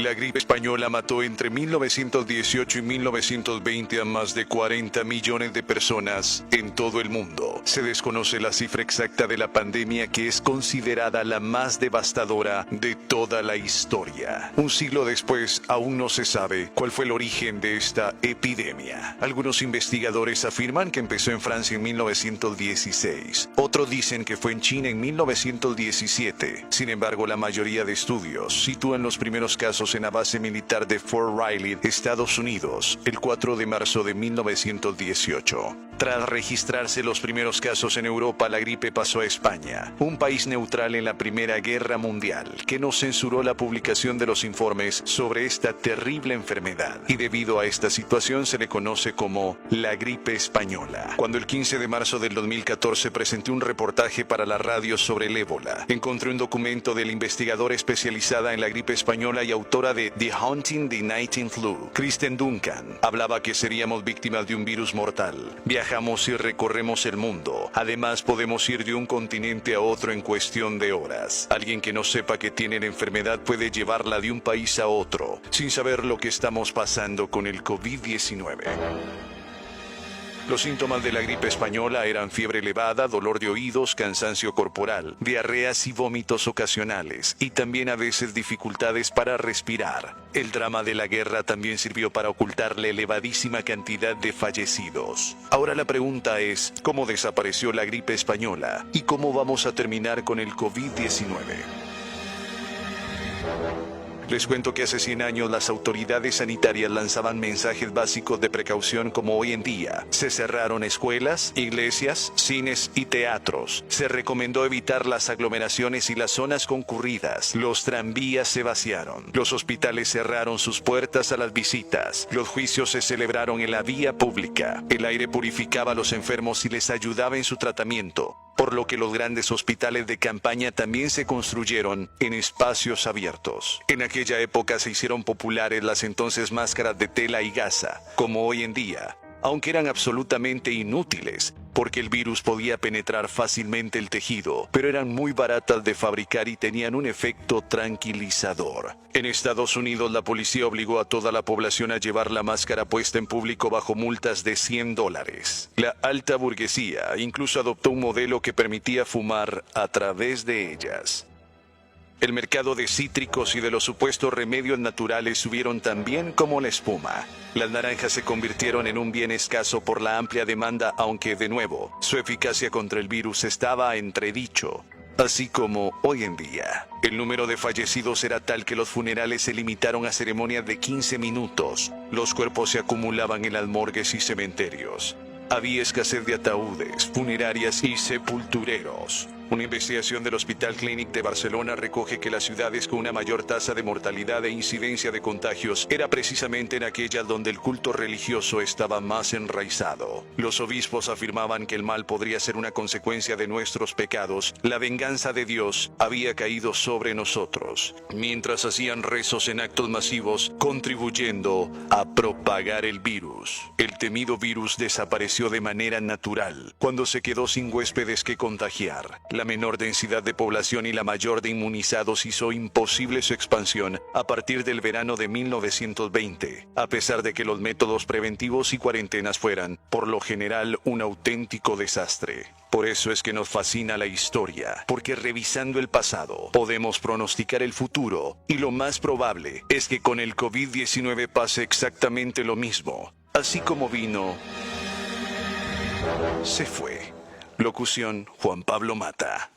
La gripe española mató entre 1918 y 1920 a más de 40 millones de personas en todo el mundo. Se desconoce la cifra exacta de la pandemia, que es considerada la más devastadora de toda la historia. Un siglo después, aún no se sabe cuál fue el origen de esta epidemia. Algunos investigadores afirman que empezó en Francia en 1916. Otros dicen que fue en China en 1917. Sin embargo, la mayoría de estudios sitúan los primeros casos en la base militar de Fort Riley, Estados Unidos, el 4 de marzo de 1918. Tras registrarse los primeros casos en Europa, la gripe pasó a España, un país neutral en la Primera Guerra Mundial, que no censuró la publicación de los informes sobre esta terrible enfermedad, y debido a esta situación se le conoce como la gripe española. Cuando el 15 de marzo del 2014 presenté un reportaje para la radio sobre el ébola, encontré un documento de la investigadora especializada en la gripe española y autora de The Hunting the Nighting Flu, Kristen Duncan. Hablaba que seríamos víctimas de un virus mortal. Viajamos y recorremos el mundo. Además, podemos ir de un continente a otro en cuestión de horas. Alguien que no sepa que tiene la enfermedad puede llevarla de un país a otro, sin saber lo que estamos pasando con el COVID-19. Los síntomas de la gripe española eran fiebre elevada, dolor de oídos, cansancio corporal, diarreas y vómitos ocasionales, y también a veces dificultades para respirar. El drama de la guerra también sirvió para ocultar la elevadísima cantidad de fallecidos. Ahora la pregunta es, ¿cómo desapareció la gripe española? ¿Y cómo vamos a terminar con el COVID-19? Les cuento que hace 100 años las autoridades sanitarias lanzaban mensajes básicos de precaución como hoy en día. Se cerraron escuelas, iglesias, cines y teatros. Se recomendó evitar las aglomeraciones y las zonas concurridas. Los tranvías se vaciaron. Los hospitales cerraron sus puertas a las visitas. Los juicios se celebraron en la vía pública. El aire purificaba a los enfermos y les ayudaba en su tratamiento, por lo que los grandes hospitales de campaña también se construyeron en espacios abiertos. En aquella época se hicieron populares las entonces máscaras de tela y gasa, como hoy en día, aunque eran absolutamente inútiles, porque el virus podía penetrar fácilmente el tejido, pero eran muy baratas de fabricar y tenían un efecto tranquilizador. En Estados Unidos, la policía obligó a toda la población a llevar la máscara puesta en público bajo multas de $100. La alta burguesía incluso adoptó un modelo que permitía fumar a través de ellas. El mercado de cítricos y de los supuestos remedios naturales subieron también como la espuma. Las naranjas se convirtieron en un bien escaso por la amplia demanda, aunque, de nuevo, su eficacia contra el virus estaba entredicho. Así como hoy en día. El número de fallecidos era tal que los funerales se limitaron a ceremonias de 15 minutos. Los cuerpos se acumulaban en las morgues y cementerios. Había escasez de ataúdes, funerarias y sepultureros. Una investigación del Hospital Clínic de Barcelona recoge que las ciudades con una mayor tasa de mortalidad e incidencia de contagios era precisamente en aquellas donde el culto religioso estaba más enraizado. Los obispos afirmaban que el mal podría ser una consecuencia de nuestros pecados. La venganza de Dios había caído sobre nosotros, mientras hacían rezos en actos masivos, contribuyendo a propagar el virus. El temido virus desapareció de manera natural, cuando se quedó sin huéspedes que contagiar. La menor densidad de población y la mayor de inmunizados hizo imposible su expansión a partir del verano de 1920, a pesar de que los métodos preventivos y cuarentenas fueran, por lo general, un auténtico desastre. Por eso es que nos fascina la historia, porque revisando el pasado podemos pronosticar el futuro, y lo más probable es que con el COVID-19 pase exactamente lo mismo. Así como vino, se fue. Locución: Juan Pablo Mata.